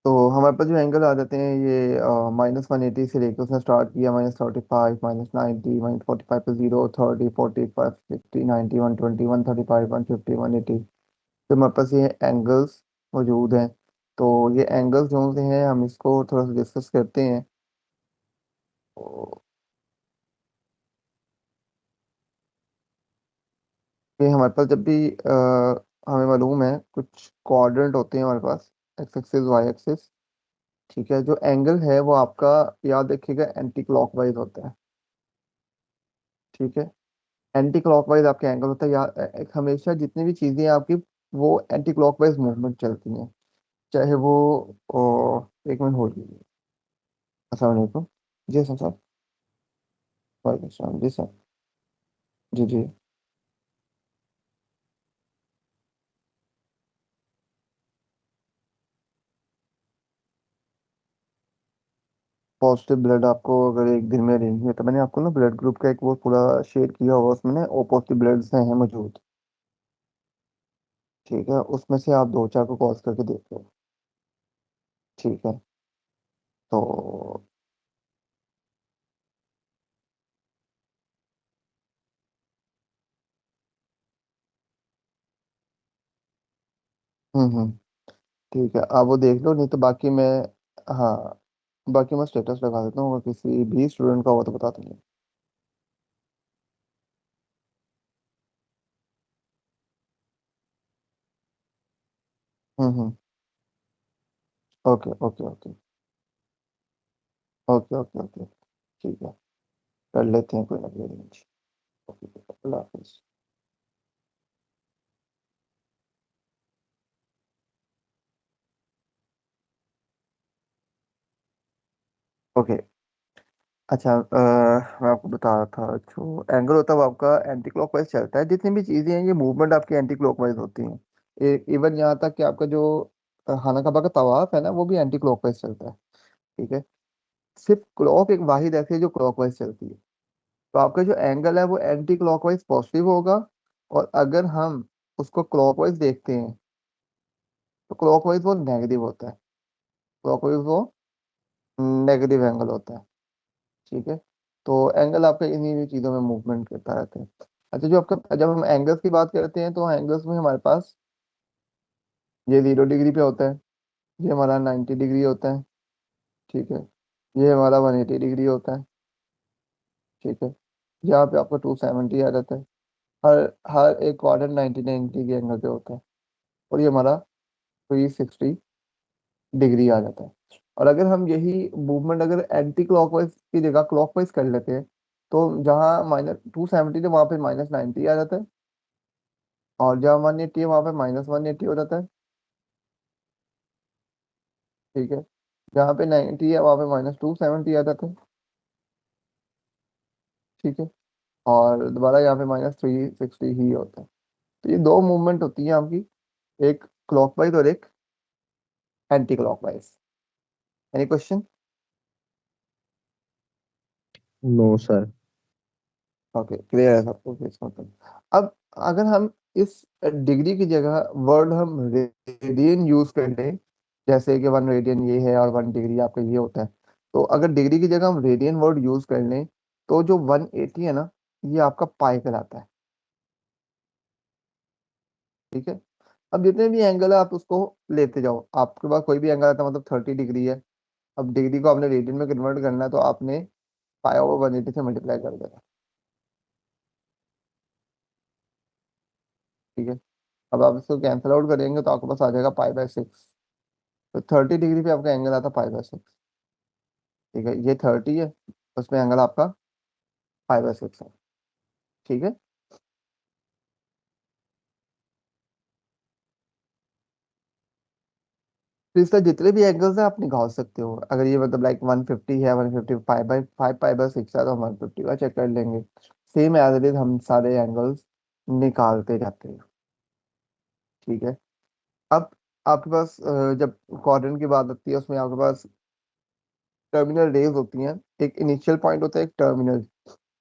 तो हमारे पास जो एंगल आ जाते हैं ये -180 से लेकर उसने स्टार्ट किया -35 -90 -45 पे 0 30 45 50 60 90 120 130 135 150 180। तो हमारे पास ये एंगल्स मौजूद हैं। तो ये एंगल्स जो से हैं हम इसको थोड़ा सा डिस्कस करते हैं। तो ये हमारे पास जब भी हमें मालूम है कुछ कोऑर्डिनेट होते हैं हमारे पास, एक्स एक्सिस वाई एक्सिस। ठीक है, जो एंगल है वो आपका, याद रखिएगा, एंटी क्लॉकवाइज होता है। ठीक है, एंटी क्लॉकवाइज आपके एंगल होता है हमेशा जितनी भी चीजें हैं आपकी वो एंटी क्लॉकवाइज मूवमेंट चलती हैं। चाहे वो एक मिनट होल्ड कीजिए। अस्सलाम वालेकुम। जी हसन साहब। वालेकुम सलाम जी सर। जी जी। पॉजिटिव ब्लड आपको अगर एक दिन में अरेंज है तो मैंने आपको ना ब्लड ग्रुप का एक वो पूरा शेयर किया हुआ, उसमें ना ओ पॉजिटिव ब्लड हैं मौजूद। ठीक है, उसमें से आप दो चार को कॉल करके देख लो। ठीक है। तो हम्म, ठीक है, आप वो देख लो, नहीं तो बाकी मैं, हाँ, बाकी मैं स्टेटस लगा देता हूँ, अगर किसी भी स्टूडेंट का हो तो बता दूंगा। हम्म। Okay okay okay. Okay okay okay. ठीक है, कर लेते हैं, कोई ना कोई arrange। ओके, अल्लाह हाफिज। ओके। अच्छा, मैं आपको बता रहा था, जो एंगल होता है वो आपका एंटी क्लॉकवाइज चलता है। जितनी भी चीजें हैं ये मूवमेंट आपकी एंटी क्लॉकवाइज होती हैं। इवन यहाँ तक कि आपका जो खाना काबा का तवाफ है ना, वो भी एंटी क्लॉकवाइज चलता है। ठीक है, सिर्फ क्लॉक एक वाहिद ऐसी है जो क्लॉकवाइज चलती है। तो आपका जो एंगल है वो एंटी क्लॉकवाइज पॉजिटिव होगा। और अगर हम उसको क्लॉकवाइज देखते हैं तो क्लॉकवाइज वो नेगेटिव होता है। क्लॉकवाइज वो नेगेटिव एंगल होता है। ठीक है, तो एंगल आपका इन्हीं भी चीज़ों में मूवमेंट करता रहता है। अच्छा, जो आपका, जब हम एंगल्स की बात करते हैं तो एंगल्स में हमारे पास ये 0 डिग्री पे होता है, ये हमारा 90 डिग्री होता है। ठीक है, ये हमारा 180 डिग्री होता है। ठीक है, यहाँ पे आपका 270 आ जाता है। हर हर एक क्वाड्रेंट 90 90 के एंगल पे होता है। और ये हमारा 360 डिग्री आ जाता है। और अगर हम यही मूवमेंट अगर एंटी क्लॉकवाइज की जगह क्लॉकवाइज कर लेते हैं तो जहाँ -270 है वहाँ पे -90 आ जाता है। और जहाँ 180 है वहाँ पे -180 हो जाता है। ठीक है, जहाँ पे 90 है वहाँ पे -270 आ जाता है। ठीक है, और दोबारा यहाँ पे -360 ही होता है। तो ये दो मूवमेंट होती है आपकी, एक क्लॉकवाइज और एक anti clockwise. Any question? No sir. Okay, clear है सबको कि इसका मतलब। अब अगर हम इस डिग्री की जगह वर्ड हम रेडियन यूज कर लें, जैसे कि 1 रेडियन ये है और 1 डिग्री आपका ये होता है। तो अगर डिग्री की जगह हम रेडियन वर्ड यूज कर लें तो जो 180 है ना, ये आपका पाई कहलाता है। ठीक है, अब जितने भी एंगल है आप उसको लेते जाओ, आपके पास कोई भी एंगल आता है मतलब 30 डिग्री है। अब डिग्री को आपने रेडियन में कन्वर्ट करना है तो आपने पाई ओवर 180 से मल्टीप्लाई कर देना। ठीक है, अब आप इसको कैंसिल आउट करेंगे तो आपके पास आ जाएगा पाई/6। तो 30 डिग्री पे आपका एंगल आता है पाई/6। ठीक है, ये 30 है, उसमें एंगल आपका पाई/6 है। ठीक है, तो इसका जितने भी एंगल्स हैं आप निकाल सकते हो। अगर ये मतलब लाइक 150 है, 150 5/5 पाई/6 है तो हम 150 का चेक कर लेंगे। सेम एज इट इज हम सारे एंगल्स निकालते जाते हैं। ठीक है, अब आपके पास जब क्वाड्रेंट की बात आती है उसमें आपके पास टर्मिनल रेज होती हैं। एक इनिशियल पॉइंट होता है, एक टर्मिनल।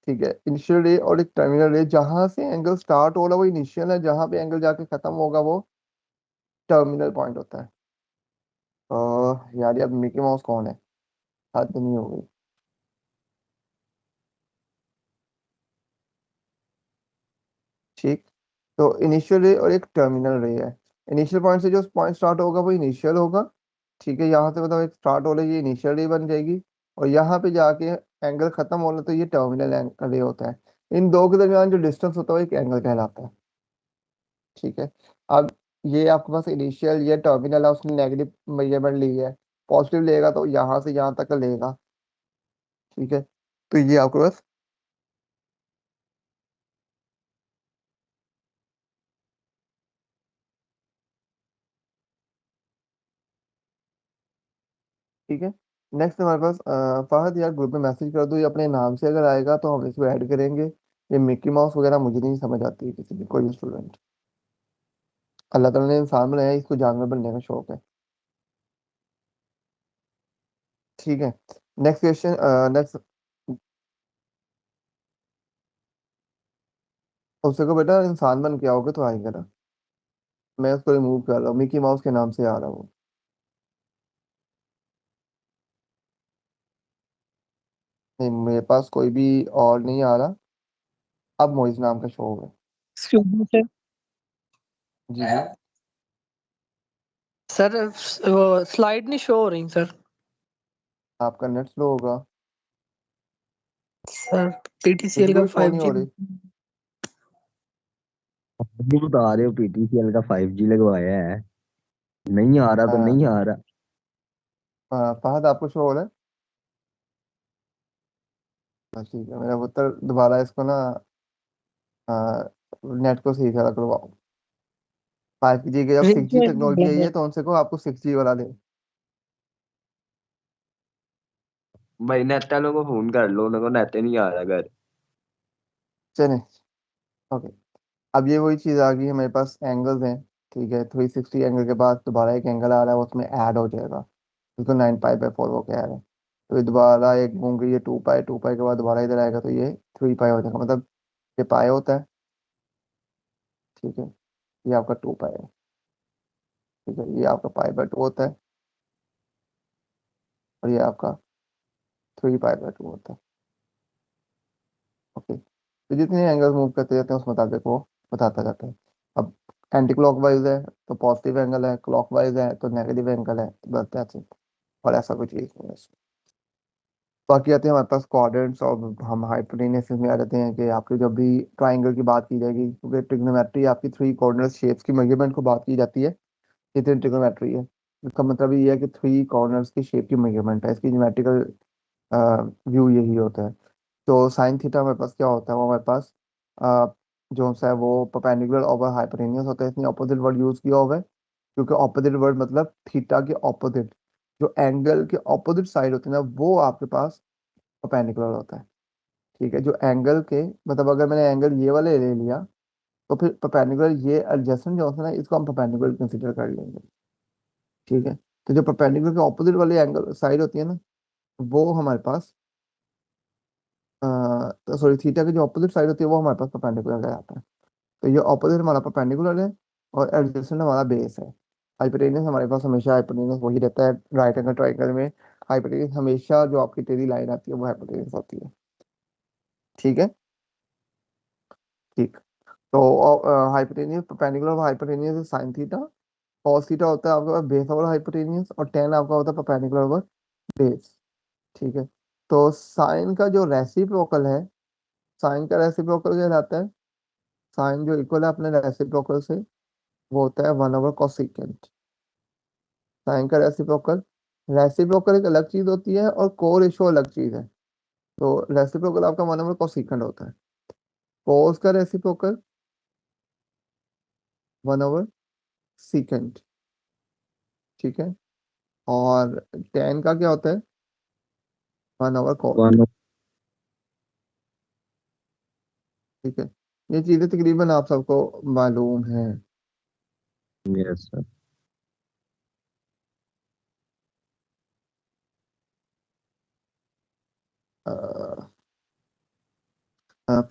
ठीक है, इनिशियल रे और एक टर्मिनल रे, जहां से एंगल स्टार्ट हो रहा है वो इनिशियल है, जहां पे एंगल जाके खत्म होगा वो टर्मिनल पॉइंट होता है। यार अब मिकी माउस कौन है? हद नहीं हो गई। ठीक। तो इनिशियल रे और एक टर्मिनल रे है। इनिशियल पॉइंट से जो पॉइंट स्टार्ट होगा वो इनिशियल होगा। ठीक है, यहाँ से मतलब एक स्टार्ट हो रही है, ये इनिशियल रे बन जाएगी। और यहाँ पे जाके एंगल खत्म हो रहा है तो ये टर्मिनल रे होता है। इन दो के दरमियान जो डिस्टेंस होता है वो एक एंगल कहलाता है। ठीक है। अब ये आपके पास इनिशियल ये टर्मिनल है, उसने नेगेटिव मेजरमेंट ली है। पॉजिटिव लेगा तो यहाँ से यहाँ तक का लेगा। ठीक है। तो ये आपके पास। ठीक है। नेक्स्ट हमारे पास फहद यार ग्रुप में मैसेज कर दो, ये अपने नाम से अगर आएगा तो हम इसको ऐड करेंगे। ये मिक्की माउस वगैरह मुझे नहीं समझ आती है किसी भी कोई स्टूडेंट। अल्लाह ताला ने इंसान बनाया है, इसको जानवर बनने का शौक है। ठीक है। Next question. नेक्स्ट। उससे को बेटा इंसान बन के आओगे तो आएगा ना। मैं उसको रिमूव कर रहा हूँ, मिक्की माउस के नाम से आ रहा हूँ। नहीं, मेरे पास कोई भी और नहीं आ रहा। अब मोइज नाम का शो होगा। Excuse me sir. जी जी। सर वो स्लाइड नहीं शो हो रही सर। आपका नेट स्लो होगा। सर किसी पीटीसीएल को का भी शो नहीं 5G। हो रही। अभी बता रहे हो पीटीसीएल का 5G लगवाया है। नहीं आ रहा तो हाँ। नहीं आ रहा। फहद आपको शो हो रहा है? हाँ, ठीक है, मेरा उत्तर दोबारा इसको ना नेट को सही से करवाओ। 5G की जब 6G टेक्नोलॉजी आई है तो उनसे को आपको 6G वाला दे। भाई नेट वालों को फोन कर लो, उनको नेट नहीं आ रहा घर। चले। ओके। अब ये वही चीज आ गई, हमारे पास एंगल्स हैं। ठीक है, 360 एंगल के बाद दोबारा एक एंगल आ रहा है, उसमें ऐड हो जाएगा। उसको 9 पाई/4 वो कह रहे हैं। तो ये दोबारा एक होंगे, ये 2 पाई, 2 पाई के बाद दोबारा इधर आएगा तो ये 3 पाई हो जाएगा, मतलब ये पाई होता है। ठीक है। ये आपका 2 पाई है। ठीक है, ये आपका पाई/2 होता है। और ये आपका 3 पाई/2 होता है। ओके। तो जितने एंगल मूव करते जाते हैं उस मुताबिक वो बताता जाता है। अब एंटी क्लॉकवाइज है तो पॉजिटिव एंगल है, क्लॉकवाइज है तो नेगेटिव एंगल है, बस दैट्स इट। और ऐसा कुछ चीज नहीं है इसमें। बाकी आते हैं हमारे पास कोऑर्डिनेट्स, और हम हाइपोटेन्यूस में आ जाते हैं कि आपकी जब भी ट्राइंगल की बात की जाएगी, क्योंकि ट्रिग्नोमेट्री आपकी 3 कोऑर्डिनेट शेप्स की मेजरमेंट को बात की जाती है। ये ट्रिग्नोमेट्री है। इसका मतलब ये है कि 3 कॉर्नर्स की शेप की मेजरमेंट है, इसकी ज्योमेट्रिकल व्यू यही होता है। तो साइन थीटा हमारे पास क्या होता है, वो हमारे पास अ, जो सा है वो परपेंडिकुलर ओवर हाइपोटेन्यूस होता है। इसमें ऑपोजिट वर्ड यूज किया हुआ है, क्योंकि ऑपोजिट वर्ड मतलब थीटा के ऑपोजिट, जो एंगल के ऑपोजिट साइड होते हैं ना वो आपके पास परपेंडिकुलर होता है। ठीक है, जो एंगल के मतलब अगर मैंने एंगल ये वाले ले लिया तो फिर परपेंडिकुलर ये एडजेसेंट जो होता है ना इसको हम परपेंडिकुलर कंसीडर कर लेंगे। ठीक है। तो जो परपेंडिकुलर के ऑपोजिट वाली एंगल साइड होती है ना वो हमारे पास सॉरी थीटा की जो ऑपोजिट साइड होती है वो हमारे पास परपेंडिकुलर रहता है। तो ये ऑपोजिट हमारा परपेंडिकुलर है और एडजेसेंट हमारा बेस है। हाइपोटेन्यूस हमारे पास हमेशा हाइपोटेन्यूस वही रहता है। राइट एंगल ट्राइंगल में हाइपोटेन्यूस हमेशा जो आपकी टेढ़ी लाइन आती है वो हाइपोटेन्यूस होती है। ठीक है। ठीक। तो hypotenuse perpendicular hypotenuse sine theta. Cos theta होता है आपके पास बेस ओवर हाइपोटेन्यूस, और टेन आपका होता है परपेंडिकुलर ओवर बेस। ठीक है। तो साइन का जो रेसिप्रोकल है, साइन का रेसिप्रोकल क्या रहता है? साइन जो इक्वल है अपने रेसिप्रोकल से वो होता है 1/cosecant। साइन का रेसिप्रोकल, रेसिप्रोकल एक अलग चीज होती है और को रेशो अलग चीज है। तो रेसिप्रोकल आपका 1/cosecant होता है। कोस का रेसिप्रोकल 1/secant। ठीक है। और टेन का क्या होता है? 1/cot। वन। ठीक है। ये चीजें तकरीबन आप सबको मालूम है। Yes sir.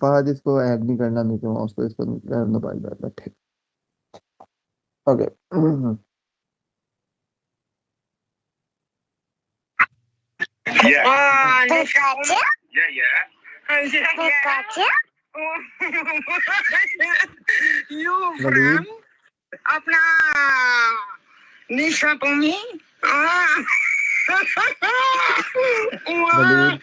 फहद इसको ऐड नहीं करना, नहीं तो उसको इसको रहने दो भाई ठीक। ओके। वलीद अपना निशा तुम्ही वलीद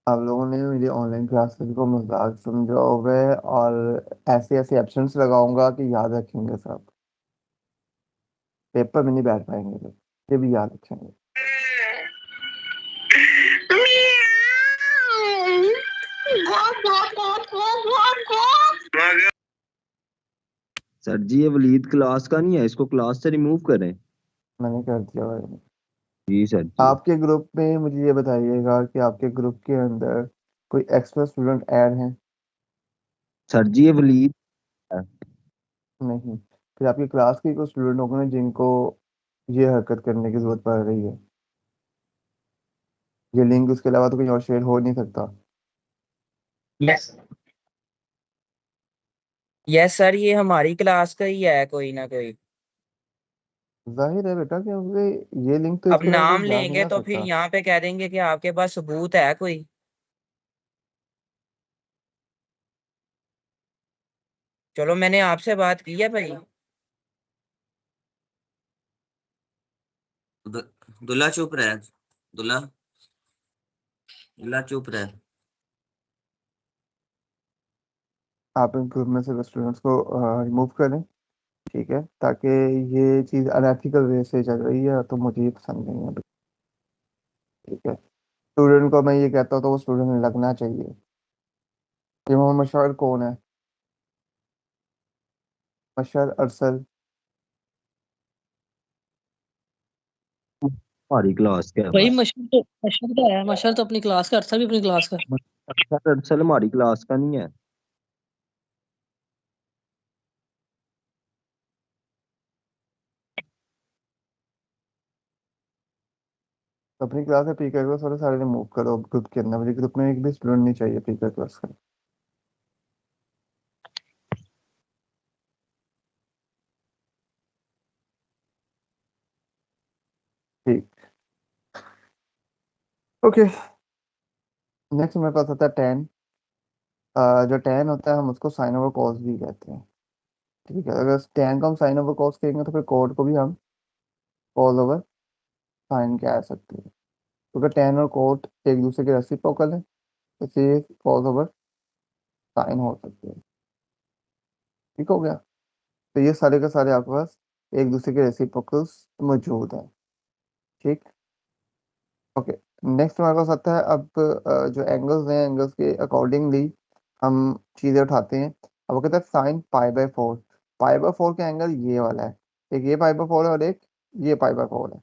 आप लोगों ने मेरी ऑनलाइन क्लासेस को मजाक समझा हुआ है और ऐसे ऐसे एब्सेंट्स लगाऊंगा कि याद रखेंगे सब, पेपर में नहीं बैठ पाएंगे फिर, ये भी याद रखेंगे। सर जी ये वलीद क्लास का नहीं है, इसको क्लास से रिमूव करें। मैंने कर दिया भाई। जी सर जी। आपके ग्रुप में मुझे ये बताइएगा कि आपके ग्रुप के अंदर कोई एक्स्ट्रा स्टूडेंट ऐड हैं? सर जी ये वलीद है। नहीं, फिर आपकी क्लास के कोई स्टूडेंट होंगे ना जिनको ये हरकत करने की जरूरत पड़ रही है। ये लिंक उसके अलावा तो कहीं और शेयर हो नहीं सकता। यस यस सर, ये हमारी क्लास का ही है कोई ना कोई। जाहिर है बेटा, क्योंकि ये लिंक तो अब इसके अलावा कोई नाम जा नहीं लेंगे ना तो फिर सकता। यहाँ पे कह देंगे कि आपके पास सबूत है कोई। चलो मैंने आपसे बात की है भाई। दुल्ला चुप रहे। दुल्ला दुल्ला चुप रहे। आप इन ग्रुप में से स्टूडेंट्स को रिमूव करें, ठीक है, ताकि ये चीज़ अनएथिकल वे से चल रही है तो मुझे ये पसंद नहीं है। ठीक है, स्टूडेंट को मैं ये कहता हूँ तो वो स्टूडेंट लगना चाहिए। ये मोहम्मद मशार कौन है? मशर अरसल। हमारी क्लास का है भाई बस। मशर तो है, मशर तो अपनी क्लास का, अरसल भी अपनी क्लास का। अच्छा दरअसल हमारी क्लास का नहीं है। तो अपनी क्लास में पी कर सारे सारे रिमूव करो ग्रुप के अंदर। मुझे ग्रुप में एक भी स्टूडेंट नहीं चाहिए पी कर क्लास का। ठीक, ओके। नेक्स्ट मेरे पास आता है टेन। जो टेन होता है हम उसको साइन ओवर कॉस भी कहते हैं। ठीक है, अगर टेन को हम साइन ओवर कॉस कहेंगे तो फिर कोड को भी हम कॉस ओवर साइन कह सकते हैं, क्योंकि टेन और कोट एक दूसरे के रेसिप्रोकल है, इसलिए कॉस ओवर साइन हो सकते हैं। ठीक हो गया। तो ये सारे के सारे आपके पास एक दूसरे के रेसिप्रोकल्स मौजूद हैं। ठीक, ओके। नेक्स्ट हमारे पास आता है अब जो एंगल्स हैं, एंगल्स के अकॉर्डिंगली हम चीज़ें उठाते हैं। अब वो कहता है sine pi by four. Pi by four का एंगल ये वाला है, एक ये पाई बाय फोर है और एक ये पाई बाय फोर है।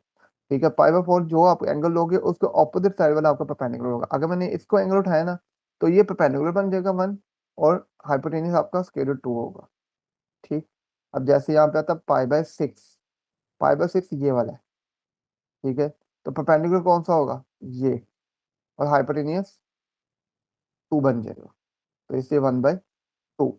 ठीक है, पाई बाय फोर जो आप एंगल लोगे उसके ऑपोजिट साइड वाला आपका परपेंडिकुलर होगा। अगर मैंने इसको एंगल उठाया ना तो ये परपेंडिकुलर बन जाएगा वन, और हाइपोटेन्यूस आपका स्क्वायर रूट टू होगा। ठीक, अब जैसे यहाँ पे आता है pi by six, pi by six ये वाला है। ठीक है, तो परपेंडिकुलर कौन सा होगा? ये, और हाइपोटेनियस टू बन जाएगा, तो इससे वन बाय टू।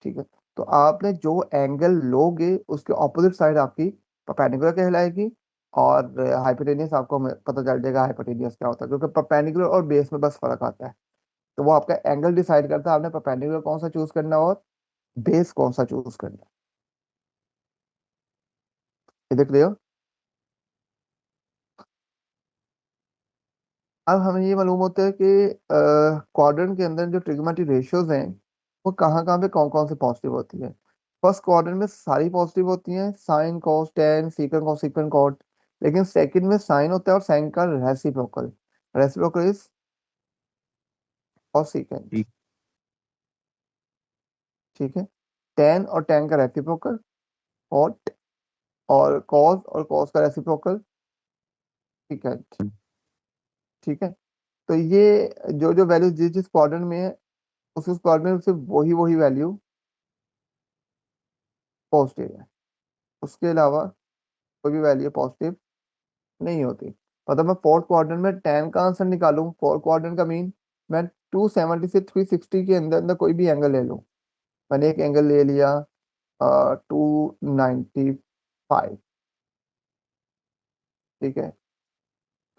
ठीक है, तो आपने जो एंगल लोगे उसके ऑपोजिट साइड आपकी परपेंडिकुलर कहलाएगी, और हाइपोटेनियस आपको पता चल जाएगा हाइपोटेनियस क्या होता है, क्योंकि परपेंडिकुलर और बेस में बस फर्क आता है। तो वो आपका एंगल डिसाइड करता है आपने परपेंडिकुलर कौन सा चूज करना है और बेस कौन सा चूज करना है। ये देख रहे हो? अब हमें ये मालूम होता है कि क्वाड्रेंट के अंदर जो ट्रिग्नोमेट्रिक रेशियोज हैं वो कहाँ कहाँ पे कौन कौन से पॉजिटिव होती है। फर्स्ट क्वाड्रेंट में सारी पॉजिटिव होती हैं, sine cos tan secant cosecant cot. लेकिन सेकंड में साइन होता है और साइन का reciprocal, reciprocal is cosecant. ठीक। ठीक है, टेन और टेन का रेसिप्रोकल कॉट, और कॉस और कॉस का रेसिप्रोकल सीकेंट। ठीक है, तो ये जो जो वैल्यू जिस जिस क्वाड्रेंट में है उस क्वाड्रेंट में सिर्फ वही वही वैल्यू पॉजिटिव है, उसके अलावा कोई भी वैल्यू पॉजिटिव नहीं होती। मतलब मैं फोर्थ क्वाड्रेंट में टेन का आंसर निकालूं, फोर्थ क्वाड्रेंट का मीन मैं 270 से 360 के अंदर अंदर कोई भी एंगल ले लूं, मैंने एक एंगल ले लिया 295, ठीक है।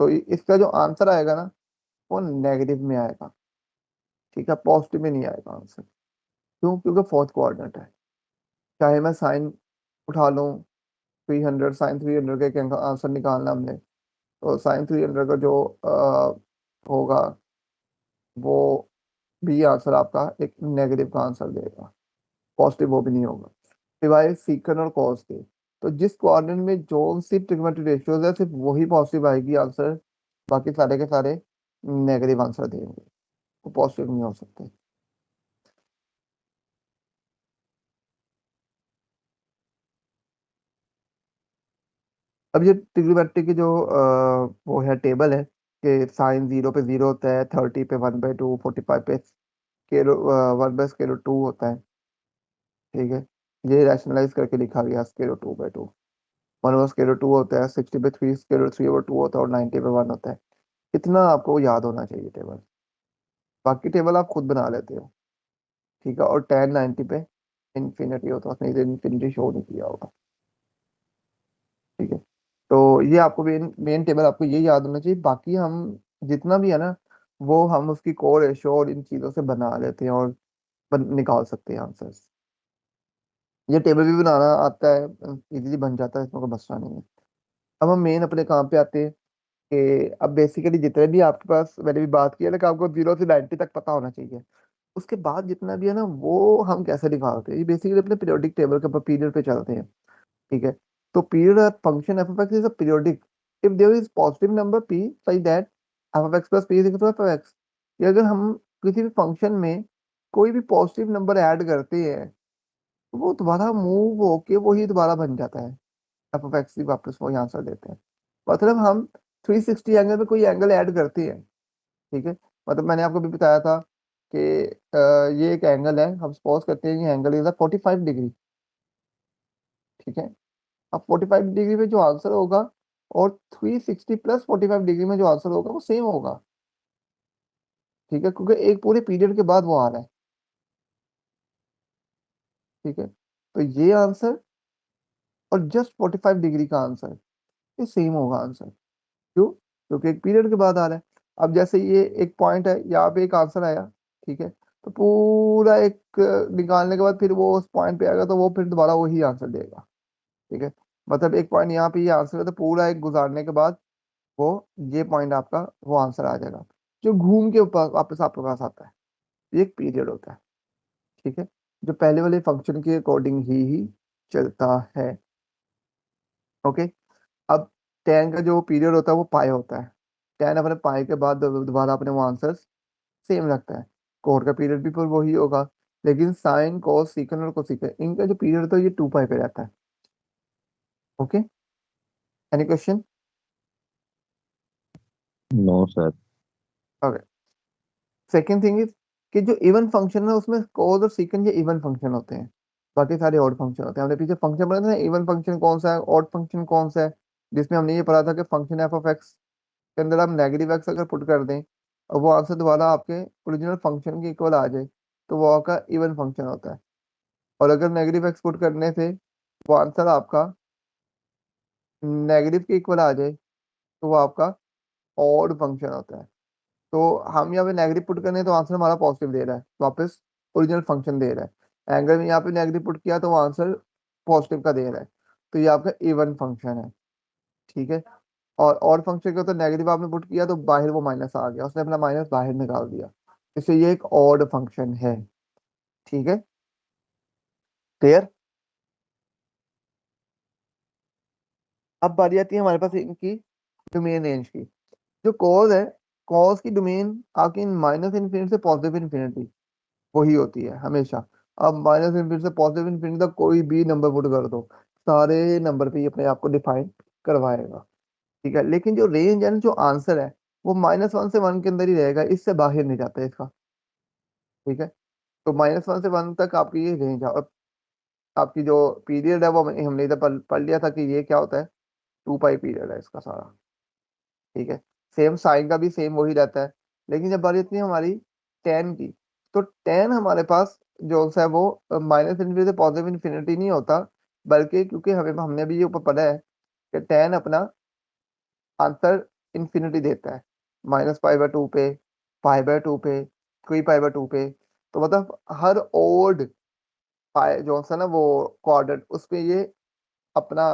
तो इसका जो आंसर आएगा ना वो नेगेटिव में आएगा, ठीक है, पॉजिटिव में नहीं आएगा आंसर। क्यों? क्योंकि फोर्थ कोऑर्डिनेट है। चाहे मैं साइन उठा लूँ 300, साइन 300 का एक आंसर निकालना हमने, तो साइन 300 का जो होगा वो भी आंसर आपका एक नेगेटिव का आंसर देगा, पॉजिटिव वो भी नहीं होगा, सिवाय सीकन और कॉस के। तो जिस कोऑर्डिनेट में जो सी ट्रिग्नोमेट्रिक रेशियोज है सिर्फ वही पॉजिटिव आएगी आंसर, बाकी सारे के सारे नेगेटिव आंसर देंगे, वो पॉजिटिव नहीं हो सकते। अब ये ट्रिग्नोमेट्री की जो वो है टेबल है कि साइन 0 पे 0 होता है, 30 पे 1/2, 45 पे स्केलो 1/√2 होता है, ठीक है। ये रैशनलाइज करके लिखा गया स्केलो 2/2, 1/√2 होता है, 60 पे 3 स्केलो 3/2 होता है और 90 पे 1 होता है। इतना आपको याद होना चाहिए टेबल, बाकी टेबल आप खुद बना लेते हो, ठीक है। और 10 90 पे इन्फिनिटी होता है, नहीं तो इन्फिनिटी शो नहीं किया होगा, ठीक है। तो ये आपको मेन मेन टेबल आपको ये याद होना चाहिए, बाकी हम जितना भी है ना वो हम उसकी को रेशो और इन चीज़ों से बना लेते हैं और निकाल सकते हैं आंसर्स। ये टेबल भी बनाना आता है, इजीली बन जाता है, इसमें कोई मसला नहीं है। अब हम मेन अपने काम पे आते हैं कि अब बेसिकली जितने भी आपके पास, मैंने भी बात की है ना कि आपको 0 से 90 तक पता होना चाहिए, उसके बाद जितना भी है ना वो हम कैसे निकालते हैं, ये बेसिकली अपने पीरियोडिक टेबल के पीरियड पे चलते हैं, ठीक है। तो period function f of x is a periodic if there is positive number p such that f of x plus p is equal to f of x. ये अगर हम किसी भी फंक्शन में कोई भी पॉजिटिव नंबर ऐड करते हैं तो वो दोबारा मूव होके वही दोबारा बन जाता है, एफ ऑफ एक्स ही वापस वही आंसर देते हैं। मतलब हम 360 एंगल में कोई एंगल ऐड करते हैं, ठीक है। मतलब मैंने आपको भी बताया था कि ये एक एंगल है, हम सपोज करते हैं ये एंगल इज 45 डिग्री, ठीक है। अब 45 डिग्री में जो आंसर होगा और 360 प्लस 45 डिग्री में जो आंसर होगा वो सेम होगा, ठीक है, क्योंकि एक पूरे पीरियड के बाद वो आ रहा है, ठीक है। तो ये आंसर और जस्ट 45 डिग्री का आंसर ये सेम होगा आंसर। क्यों? क्योंकि एक पीरियड के बाद आ रहा है। अब जैसे ये एक पॉइंट है, यहाँ पे एक आंसर आया, ठीक है, तो पूरा एक निकालने के बाद फिर वो उस पॉइंट पे आएगा तो वो फिर दोबारा वही आंसर देगा, ठीक है। मतलब एक पॉइंट यहाँ पे ये आंसर है तो पूरा एक गुजारने के बाद वो ये पॉइंट आपका वो आंसर आ जाएगा जो घूम के ऊपर वापस आपके पास आता है। ये एक पीरियड होता है, ठीक है, जो पहले वाले फंक्शन के अकॉर्डिंग ही चलता है, ओके। अब tan का जो पीरियड होता है वो पाई होता है, tan अपने पाई के बाद दोबारा अपने वो आंसर सेम लगता है, कोट का पीरियड भी फिर वही होगा, लेकिन साइन कॉस सीकन और कोसिकन इनका जो पीरियड होता है ये 2 पाई पे रहता है, okay. Any question? No sir. Okay. Second thing is कि जो इवन फंक्शन है उसमें कॉस और सीकन ये इवन फंक्शन होते हैं, बाकी सारे ऑड फंक्शन होते हैं। हमने पीछे फंक्शन पढ़ा था ना, इवन फंक्शन कौन सा है, ऑड फंक्शन कौन सा है, जिसमें हमने ये पढ़ा था कि फंक्शन एफ ऑफ एक्स के अंदर आप नेगेटिव एक्स अगर पुट कर दें और वो आंसर दोबारा आपके ओरिजिनल फंक्शन के इक्वल आ जाए तो वो आपका इवन फंक्शन होता है, और अगर नेगेटिव एक्स पुट करने से वो आंसर आपका नेगेटिव के इक्वल आ जाए तो वो आपका ऑड फंक्शन होता है। तो हम यहाँ पे नेगेटिव पुट करने तो आंसर हमारा पॉजिटिव दे रहा है, वापस ओरिजिनल फंक्शन दे रहा है। एंगल में यहाँ पे नेगेटिव पुट किया तो वो आंसर पॉजिटिव का दे रहा है, तो ये आपका इवन फंक्शन है, ठीक है। और फंक्शन का तो नेगेटिव आपने पुट किया तो बाहर वो माइनस आ गया, उसने अपना माइनस बाहर निकाल दिया, इसलिए ये एक ऑड फंक्शन है, ठीक है, क्लियर। अब बारी आती है हमारे पास इनकी डोमेन रेंज की। जो कॉज है, कॉज की डोमेन आपकी माइनस इन्फिनिटी से पॉजिटिव इन्फिनिटी वही होती है हमेशा। अब माइनस इन्फिनिटी से पॉजिटिव इन्फिनिटी तक कोई भी नंबर पुट कर दो, सारे नंबर पे ये अपने आप को डिफाइन करवाएगा, ठीक है। लेकिन जो रेंज है ना, जो आंसर है वो -1 से 1 के अंदर ही रहेगा, इससे बाहर नहीं जाता है इसका, ठीक है। तो -1 से 1 तक आपकी ये रेंज है, और आपकी जो पीरियड है वो हमने इधर पढ़ लिया था कि ये क्या होता है, 2 पाई पीरियड है इसका सारा, ठीक है। सेम साइन का भी सेम वही रहता है। लेकिन जब बारी इतनी हमारी टेन की, तो टेन हमारे पास जो सा है वो माइनस इन्फिनिटी से पॉजिटिव इन्फिनिटी नहीं होता, बल्कि क्योंकि हमने भी ये ऊपर पढ़ा है कि tan अपना आंसर इन्फिनिटी देता है, -π/2 पे, π/2 पे, 3π/2 पे। तो मतलब हर ओड पाए जो सा ना वो क्वाड्रेंट उस पे ये अपना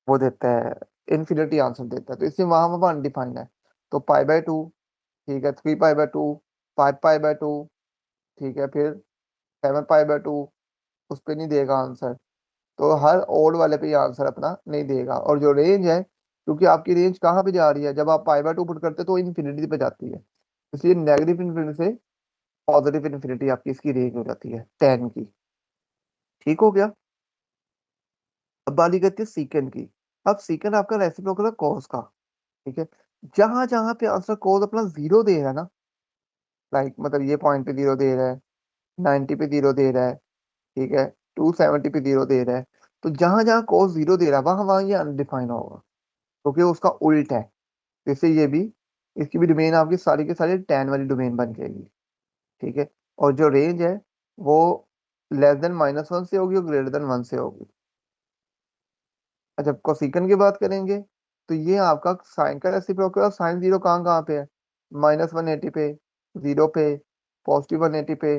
वो देता है, इन्फिनिटी आंसर देता है, तो इसलिए वहां वहां अनडिफाइंड है। तो π/2, ठीक है, 3π/2, 5π/2, ठीक है, फिर 7π/2, उस पे नहीं देगा आंसर। तो हर ओड वाले पे ये आंसर अपना नहीं देगा। और जो रेंज है, क्योंकि आपकी रेंज कहाँ पे जा रही है, जब आप π/2 पुट करते हैं तो इन्फिनिटी पे जाती है, इसलिए नेगेटिव इन्फिनिटी से पॉजिटिव इन्फिनिटी आपकी इसकी रेंज हो जाती है 10 की। ठीक हो गया। अब बारी करती है सीकेंड की। अब सेकंड आपका रेसिप्रोकल है कॉस का, ठीक है। जहां जहां पे आंसर कॉस अपना जीरो दे रहा है ना, लाइक मतलब ये पॉइंट पे जीरो दे रहा है, 90 पे जीरो दे रहा है, ठीक है, 270 पे जीरो दे रहा है, तो जहां जहां कॉस जीरो दे रहा है वहां वहां ये अनडिफाइन होगा, क्योंकि उसका उल्ट है। जैसे ये भी, इसकी भी डोमेन आपकी सारी की सारी 10 वाली डोमेन बन जाएगी, ठीक है। और जो रेंज है वो <-1 से होगी और >1 से होगी। जब कोसिकन की बात करेंगे तो ये आपका साइन का रेसिप्रोकल है, साइन जीरो कहाँ कहाँ पे है, -180 पे, जीरो पे, +180 पे,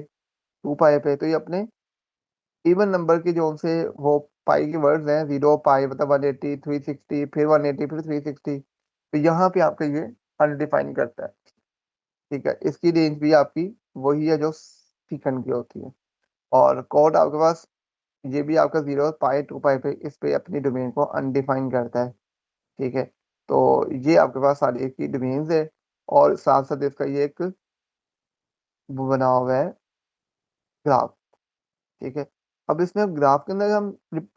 2π पे। तो ये अपने इवन नंबर के जो उनसे वो पाई के वर्ड्स हैं, 0 π मतलब 180, 360, फिर 180, फिर 360, तो यहाँ पे आपका ये अनडिफाइन करता है, ठीक है। इसकी रेंज भी आपकी वही है जो सीकन की होती है। और कोड आपके पास ये भी आपका 0 π 2π पे इस पे अपनी डोमेन को अनडिफाइन करता है, ठीक है। तो ये आपके पास सारी इसकी डोमेन्स है, और साथ साथ इसका ये एक वो बना हुआ है ग्राफ, ठीक है। अब इसमें ग्राफ के अंदर हम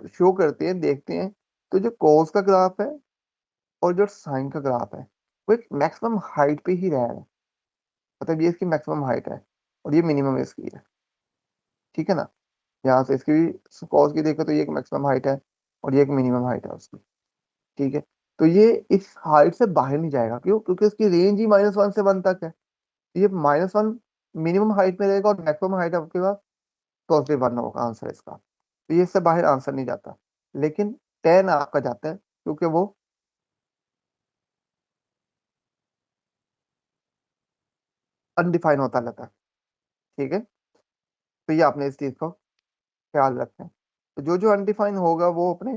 शो करते हैं, देखते हैं, तो जो कोस का ग्राफ है और जो साइन का ग्राफ है वो एक मैक्सिमम हाइट पे ही रह रहा है, मतलब ये इसकी मैक्सिमम हाइट है और ये मिनिमम इसकी है, ठीक है ना। यहाँ से इसकी भी कॉस की देखें तो ये एक मैक्सिमम हाइट है और ये एक मिनिमम हाइट है उसकी, ठीक है। तो ये इस हाइट से बाहर नहीं जाएगा, क्यों? क्योंकि इसकी रेंज ही -1 से 1 तक है। ये -1 मिनिमम हाइट में रहेगा और मैक्सिमम हाइट आपके पास +1 होगा आंसर इसका, तो ये इससे बाहर आंसर नहीं जाता। लेकिन 10 आपका जाता है, क्योंकि वो अनडिफाइन होता रहता है, ठीक है। तो ये आपने इस चीज को ख्याल रखना है। तो जो जो अनडिफाइन होगा वो अपने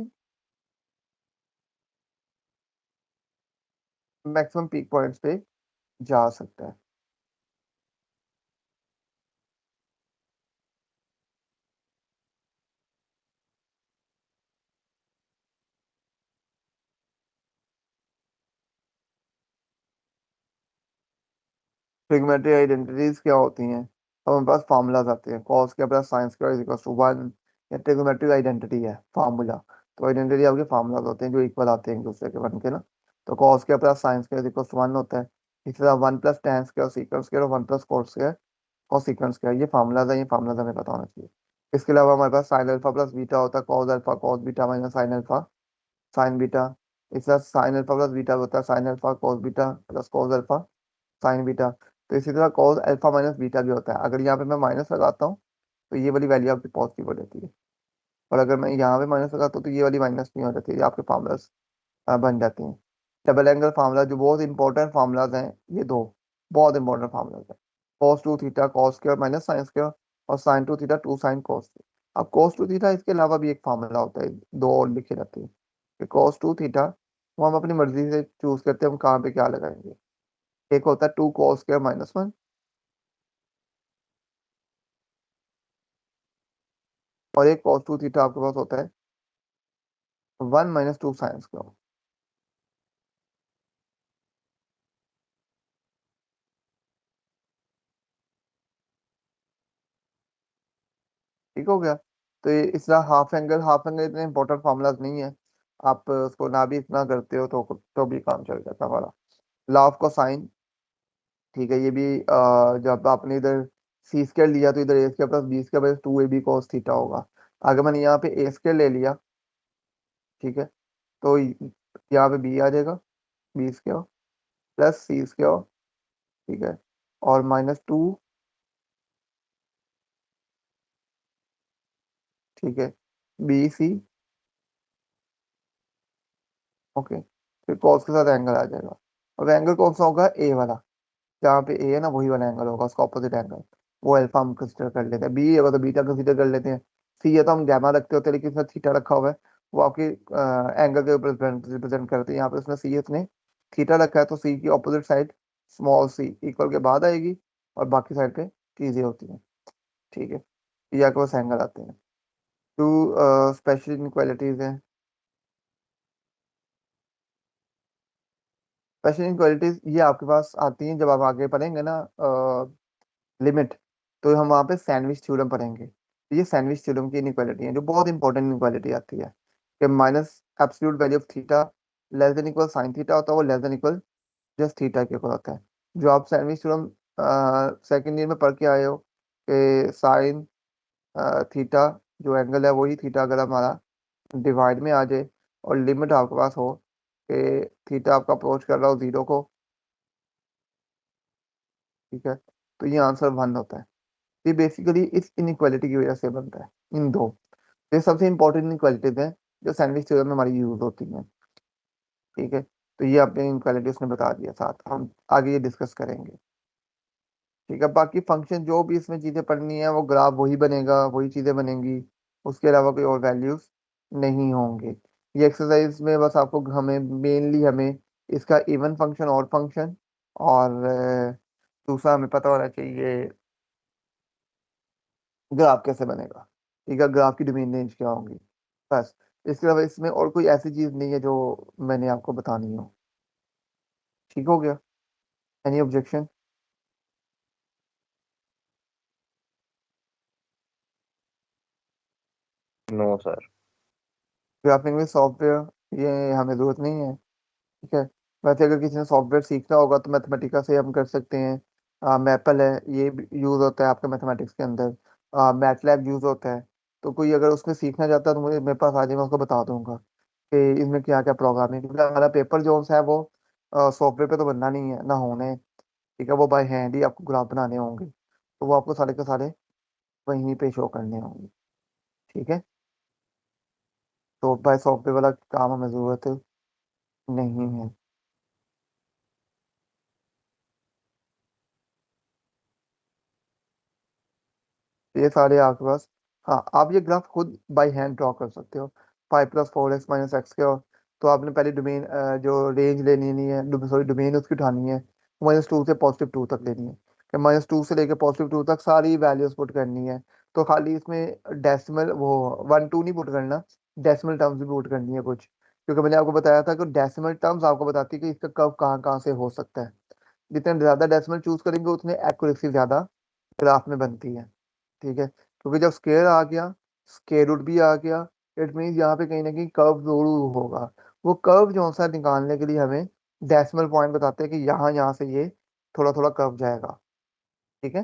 मैक्सिमम पीक पॉइंट्स पे जा सकता है। ट्रिग्नोमेट्री आइडेंटिटीज क्या होती हैं? अब हमारे पास फार्मूलाज आते हैं, कॉस के plus sine square is equal to 1, या ट्रिग्नोमेट्री आइडेंटिटी है फार्मूला। तो आइडेंटिटी आपके फार्मूलाज होते हैं जो इक्वल आते हैं एक दूसरे के बन के ना। तो कॉस के plus sine square is equal to 1 होता है, इसी तरह 1 + tan स्क्वायर सीकंट स्क्वायर और 1 + cos स्क्वायर cos सीकंट स्क्वायर, ये फार्मूलाज है, ये फार्मूलाज हमें पता होना चाहिए। इसके अलावा हमारे पास साइन अल्फा प्लस बीटा होता है, cos alpha cos beta minus sine alpha sign beta. इस तरह साइन अल्फा प्लस बीटा होता है sine alpha cos beta plus cos alpha sign beta. तो इसी तरह cos अल्फा माइनस बीटा भी होता है। अगर यहाँ पे मैं माइनस लगाता हूँ तो ये वाली वैल्यू आपकी पॉजिटिव हो जाती है, और अगर मैं यहाँ पे माइनस लगाता हूँ तो ये वाली माइनस नहीं हो जाती है, ये आपके फार्मूलाज बन जाते हैं। डबल एंगल फार्मूला जो बहुत इंपॉर्टेंट फार्मूलाज हैं, ये दो बहुत इंपॉर्टेंट फार्मूलाज हैं, cos 2 theta cos square minus sine square, और sin 2 थीटा 2 sin cos। अब cos 2 थीटा इसके अलावा भी एक फार्मूला होता है, दो और लिखे रहते हैं कि cos 2 थीटा वो हम अपनी मर्जी से चूज करते हैं हम कहाँ पे क्या लगाएंगे। एक होता है 2 cos स्क्वायर -1, और एक cos 2 थीटा आपके पास होता है 1 - 2 sin स्क्वायर। ठीक हो गया। तो ये इस तरह हाफ एंगल इतने इंपॉर्टेंट फार्मूलाज नहीं है, आप उसको ना भी इतना करते हो तो भी काम चल जाता है हमारा। लॉ ऑफ कोसाइन, ठीक है, ये भी जब आपने इधर सी स्क्वायर लिया तो इधर A square plus B square plus 2ab cos theta होगा। अगर मैंने यहाँ पे ए स्क्वायर ले लिया, ठीक है, तो यहाँ पे बी आ जाएगा, बी स्क्वायर प्लस सी स्क्वायर, ठीक है, और -2 ठीक है, बी सी, ओके, फिर कॉस के साथ एंगल आ जाएगा। अब एंगल कौन सा होगा, ए वाला, जहाँ पे ए है ना वही वाला एंगल होगा, उसका ऑपोजिट एंगल, वो अल्फा हम कंसिडर कर लेते हैं। बी होगा तो बीटा कंसिडर कर लेते हैं। सी है तो हम गैमा रखते होते हैं, लेकिन इसमें थीटा रखा हुआ है, वो आपके एंगल के ऊपर रिप्रेजेंट करते हैं। यहाँ पे उसने सी इसने थीटा रखा है, तो सी की opposite side small C equal के बाद आएगी, और बाकी साइड पे चीजें होती हैं। ठीक है, ये आपके पास एंगल आते हैं। टू स्पेशल इनक्वालिटीज हैं। स्पेशल इनक्वालिटीज ये आपके पास आती हैं जब आप आगे पढ़ेंगे ना लिमिट, तो हम वहाँ पे सैंडविच थ्योरम पढ़ेंगे। तो ये सैंडविच थ्योरम की इनइक्वालिटी है, जो बहुत इंपॉर्टेंट इनइक्वालिटी आती है, कि minus absolute value of theta less than equal sine theta होता है, वो less than equal just theta के इक्वल होता है। जो आप सैंडविच थ्योरम सेकेंड ईयर में पढ़ के आए हो, कि साइन थीटा जो एंगल है वही थीटा अगर हमारा डिवाइड में आ जाए, और लिमिट आपके पास हो कि थीटा आपका अप्रोच कर रहा हो जीरो को, ठीक है, तो ये आंसर वन होता है। ये बेसिकली इस इनइक्वालिटी की वजह से बनता है, इन दो। ये सबसे इंपॉर्टेंट इनइक्वालिटीज हैं जो सैंडविच थ्योरम में हमारी यूज होती हैं। ठीक है, तो ये अपने इनइक्वालिटी उसने बता दिया, साथ हम आगे ये डिस्कस करेंगे। ठीक है, बाकी फंक्शन जो भी इसमें चीजें पढ़नी है, वो ग्राफ वही बनेगा, वही चीजें बनेंगी, उसके अलावा कोई और वैल्यूज नहीं होंगे। ये एक्सरसाइज में बस आपको हमें मेनली हमें इसका इवन फंक्शन और फंक्शन, और दूसरा हमें पता होना चाहिए ग्राफ कैसे बनेगा। ठीक है, ग्राफ की डोमेन रेंज क्या होगी, बस। इसके अलावा इसमें और कोई ऐसी चीज नहीं है जो मैंने आपको बतानी हो। ठीक हो गया, any objection? No sir. Graphing में सॉफ्टवेयर ये हमें जरूरत नहीं है। ठीक है, वैसे अगर किसी ने सॉफ्टवेयर सीखना होगा तो मैथमेटिका से हम कर सकते हैं। मैपल है, ये यूज होता है आपके मैथमेटिक्स के अंदर। मैटलैब यूज होता है। तो कोई अगर उसमें सीखना चाहता है तो मुझे मेरे पास आ जाए, मैं उसको बता दूंगा कि इसमें क्या क्या प्रोग्रामिंग, क्योंकि हमारा पेपर जो है वो सॉफ्टवेयर पे तो बनना नहीं है ना, होने हैं। ठीक है, वो बाय हैंड ही आपको ग्राफ बनाने होंगे, तो वो आपको सारे के सारे वहीं पे शो करने होंगे। ठीक है, तो बाय सॉफ्टवेयर वाला काम हमें जरूरत नहीं है। ये सारे आपके पास, हाँ, आप ये ग्राफ खुद बाय हैंड ड्रॉ कर सकते हो। 5 + 4x - x के, और तो आपने पहले डोमेन जो रेंज लेनी है, सॉरी डोमेन उसकी उठानी है, -2 से +2 तक लेनी है, कि -2 से लेकर +2 तक सारी वैल्यूज पुट करनी है। तो खाली इसमें डेसिमल वो 1 2 नहीं पुट करना, डेसिमल टर्म्स भी पुट करनी है कुछ, क्योंकि मैंने आपको बताया था कि डेसिमल टर्म्स आपको बताती है कि इसका कर्व कहाँ कहाँ से हो सकता है। जितने ज्यादा डेसिमल चूज करेंगे उतने एक्यूरेसी ज्यादा ग्राफ में बनती है। ठीक है, क्योंकि जब स्केयर आ गया, स्केयर रूट भी आ गया, इट मीन यहाँ पे कहीं ना कहीं कर्व जरूर होगा। वो कर्व जो सा निकालने के लिए हमें डेसिमल पॉइंट बताते हैं कि यहाँ यहाँ से ये थोड़ा थोड़ा कर्व जाएगा। ठीक है,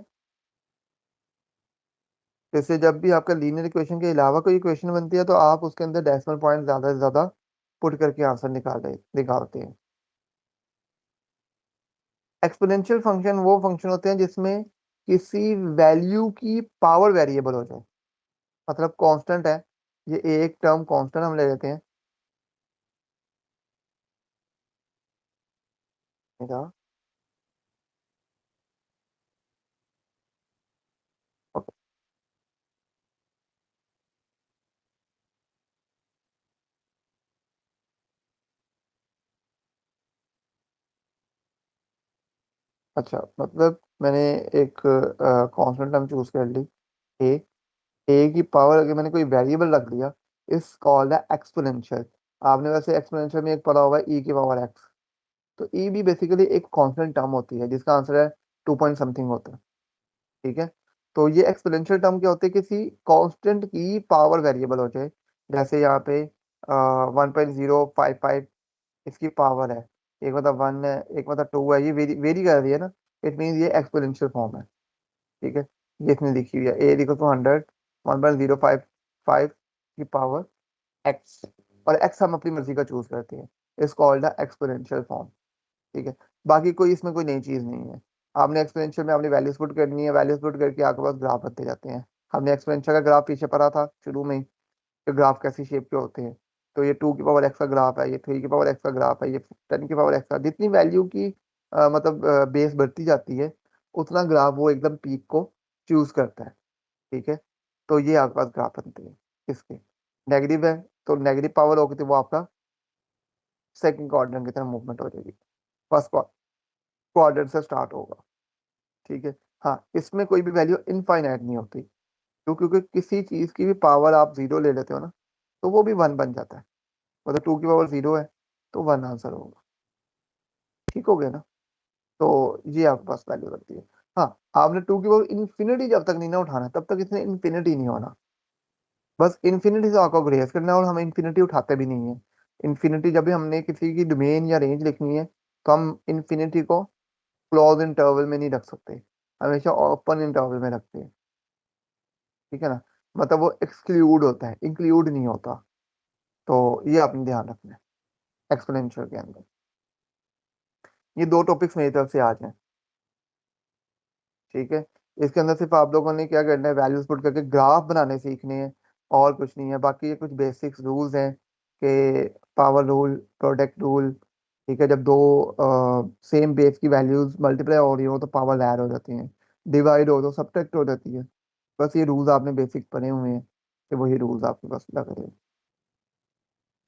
जैसे जब भी आपका लीनियर इक्वेशन के अलावा कोई इक्वेशन बनती है, तो आप उसके अंदर डेसिमल पॉइंट ज्यादा से ज्यादा पुट करके आंसर निकालते हैं। एक्सपोनेंशियल फंक्शन वो फंक्शन होते हैं जिसमें किसी वैल्यू की पावर वेरिएबल हो जाए, मतलब कांस्टेंट है, ये एक टर्म कांस्टेंट हम ले लेते हैं। मेरा ओके, अच्छा, मतलब मैंने एक कांस्टेंट टर्म चूज कर ली, ए। ए की पावर अगर मैंने कोई वेरिएबल रख दिया, इस कॉल्ड है एक्सपोनेंशियल। आपने वैसे एक्सपोनेंशियल में एक पढ़ा होगा ई की पावर एक्स। तो ई भी बेसिकली एक कांस्टेंट टर्म होती है जिसका आंसर है 2 पॉइंट समथिंग होता है। ठीक है, तो ये एक्सपोनेंशियल टर्म क्या होते हैं, किसी कांस्टेंट की पावर वेरिएबल हो जाए। जैसे यहाँ पे 1.055 इसकी पावर है, एक मतलब 1 है, एक मतलब 2 है, ये वेरी कर रही है ना, इट मीन ये एक्सपोनेंशियल फॉर्म है। ठीक है, ये इसमें लिखी हुई है A = 100 1.055 की पावर एक्स, और एक्स हम अपनी मर्जी का चूज करते हैं, इस कॉल्ड है एक्सपोनेंशियल फॉर्म। ठीक है, बाकी कोई इसमें कोई नई चीज नहीं है। आपने एक्सपोनेंशियल में अपनी वैल्यूज पुट करनी है, वैल्यूज पुट करके आपके पास ग्राफ बनते जाते हैं। हमने एक्सपोनेंशियल का ग्राफ पीछे पढ़ा था शुरू में ही, कि ग्राफ कैसी शेप के होते हैं। तो ये 2 की पावर x का ग्राफ है, ये 3 की पावर x का ग्राफ है, ये 10 की पावर x का। जितनी वैल्यू की मतलब बेस बढ़ती जाती है, उतना ग्राफ वो एकदम पीक को चूज करता है। ठीक है, तो ये आपके पास ग्राफ बनते हैं। किसके नेगेटिव है, तो नेगेटिव पावर होगी तो वो आपका सेकंड क्वाड्रेंट की तरफ मूवमेंट हो जाएगी, फर्स्ट क्वाड्रेंट से स्टार्ट होगा। ठीक है, हाँ इसमें कोई भी वैल्यू इनफाइनाइट नहीं होती, क्योंकि किसी चीज की भी पावर आप 0 ले लेते हो ना, तो वो भी 1 बन जाता है। मतलब 2 की पावर 0 है तो 1 आंसर होगा। ठीक हो गया ना। तो ये आपके पास वैल्यू लगती है। हाँ, आपने 2 की पावर इन्फिनिटी जब तक नहीं ना उठाना, तब तक इसने इन्फिनिटी नहीं होना। बस इन्फिनिटी से आपको ग्रेस करना है, और हम इन्फिनिटी उठाते भी नहीं है। इन्फिनिटी जब भी हमने किसी की डोमेन या रेंज लिखनी है, तो हम इन्फिनिटी को क्लोज इंटरवल में नहीं रख सकते, हमेशा ओपन इंटरवल में रखते हैं। ठीक है ना, मतलब वो एक्सक्लूड होता है, इंक्लूड नहीं होता। तो ये आपने ध्यान रखना है एक्सपोनेंशियल के अंदर। ये 2 टॉपिक्स मेरी तरफ से आज हैं। ठीक है, इसके अंदर सिर्फ आप लोगों ने क्या करना है, वैल्यूज पुट करके ग्राफ बनाने सीखने हैं, और कुछ नहीं है। बाकी ये कुछ बेसिक्स रूल्स हैं कि पावर रूल, प्रोडक्ट रूल। ठीक है, जब दो सेम बेस की वैल्यूज मल्टीप्लाई हो रही हो तो पावर ऐड हो जाती है, डिवाइड हो तो सब्ट्रैक्ट हो जाती है। बस ये रूल्स आपने बेसिक पढ़े हुए हैं, कि वही रूल्स आपके पास लग रहे हैं।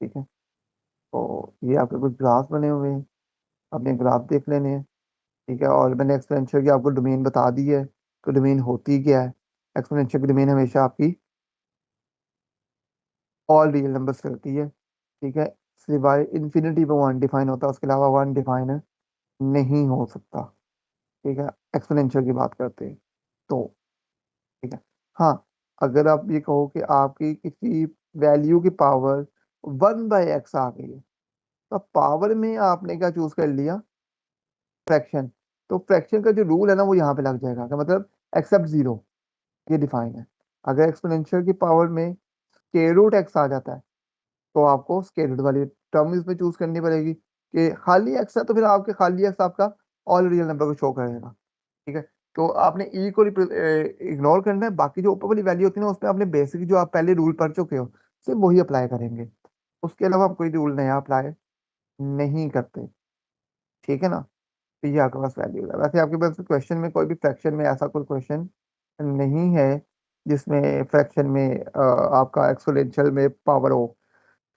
ठीक है, तो ये आपके कुछ ग्राफ बने हुए हैं, आपने ग्राफ देख लेने हैं। ठीक है, और मैंने एक्सपोनेंशियल की आपको डोमेन बता दी है, तो डोमेन होती क्या है। एक्सपोनेंशियल की डोमेन हमेशा आपकी ऑल रियल नंबर से होती है। ठीक है, सिवाय इन्फिनिटी पे वन डिफाइन होता है, उसके अलावा वन डिफाइन नहीं हो सकता। ठीक है, एक्सपोनेंशियल की बात करते हैं तो। ठीक है, हाँ, अगर आप ये कहो कि आपकी किसी वैल्यू की पावर 1/x आ गई है, तो पावर में आपने क्या चूज कर लिया, फ्रैक्शन। तो फ्रैक्शन का जो रूल है ना, वो यहाँ पे लग जाएगा, कि मतलब एक्सेप्ट 0, ये डिफाइन है। अगर एक्सपोनेंशियल की पावर में स्क्वायर रूट x आ जाता है, तो आपको स्क्वायर रूट वाली टर्म इसमें चूज करनी पड़ेगी। कि खाली x है तो फिर आपके खाली x आपका ऑल रियल नंबर को शो करेगा। ठीक है, तो आपने e को इग्नोर करना है, बाकी जो ऊपर वाली वैल्यू होती है ना, उसमें आपने बेसिक जो आप पहले रूल पढ़ चुके हो, सिर्फ वही अप्लाई करेंगे। उसके अलावा हम कोई रूल नया अप्लाई नहीं करते। ठीक है ना, तो ये आपके पास वैल्यू है। वैसे आपके पास क्वेश्चन में कोई भी फ्रैक्शन में ऐसा कोई क्वेश्चन नहीं है जिसमें फ्रैक्शन में आपका एक्सपोनेंशियल में पावर हो,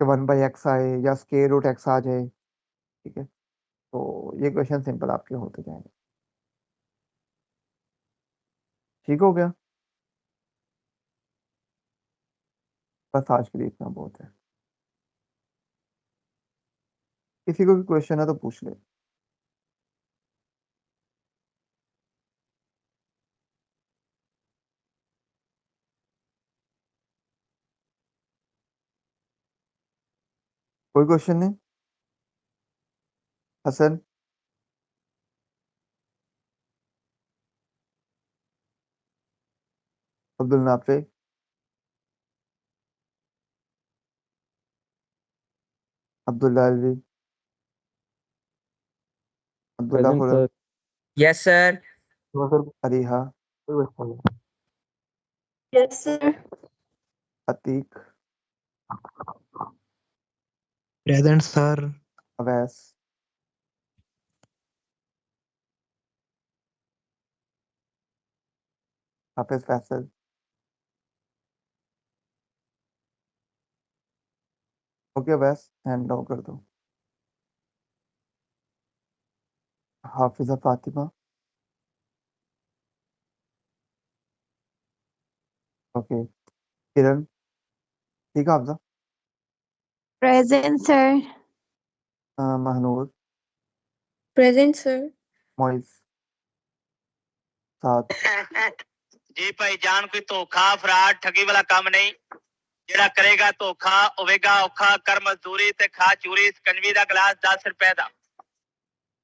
कि 1/x आए या स्क्वायर रूट x आ जाए। ठीक है, तो ये क्वेश्चन सिंपल आपके होते जाएंगे। ठीक हो गया, बस आज के लिए इतना बहुत है। किसी को भी क्वेश्चन है तो पूछ ले। कोई क्वेश्चन नहीं। Hasan, Abdul Nafay, Abdullah Alvi, Abdullah present Khurram, sir. Yes sir. Areeha, Yes, sir. Atiq, present sir. Awais, Hafiz Faisal. Okay Awais, hand down कर दो। हाफिजा फातिमा। ओके, किरण। ठीक है Hafiza. Present, sir. Mahnoor, Present, sir. Moiz, साद, जी भाई जान कोई धोखा फराड ठगी वाला काम नहीं। ਜਿਹੜਾ ਕਰੇਗਾ ਧੋਖਾ ਹੋਵੇਗਾ ਔਖਾ ਕਰ ਮਜ਼ਦੂਰੀ ਤੇ ਖਾ ਚੂਰੀ ਸਕੰਜਵੀ ਦਾ ਗਲਾਸ 10 ਰੁਪਏ ਦਾ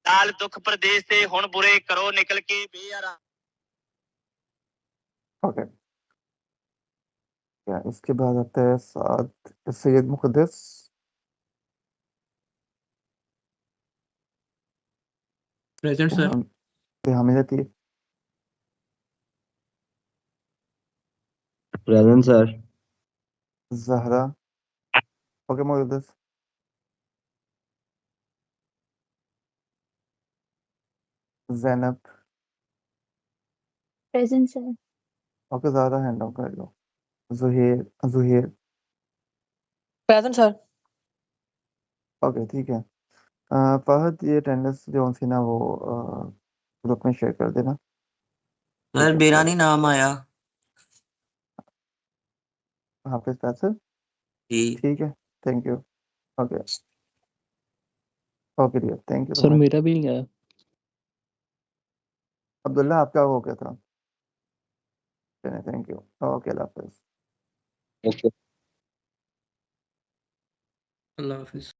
ਲਾਲ ਦੁੱਖ ਪ੍ਰਦੇਸ਼ ਤੇ ਹੁਣ ਬੁਰੇ ਕਰੋ ਨਿਕਲ ਕੇ ਬੇਆਰਾ। ओके। क्या इसके बाद आता है Saad Syed Muqaddas, present sir. Hamid Latif, present sir. Zahra. Okay Mohidas. Zainab. Present, sir. Okay ज़्यादा हैंड डाउन कर लो। Zuhair. Zuhair. Present sir. Okay ठीक है। फहद ये अटेंडेंस जो सी ना वो ग्रुप में शेयर कर देना। सर मेरा नहीं नाम आया। हाफिज फैसल। जी ठीक है। Thank you. Okay. Okay dear, thank you so sir much. मेरा भी नहीं आया। अब्दुल्ला आपका हो गया था। Thank you. ओके अल्लाह हाफिज। ओके। अल्लाह हाफिज।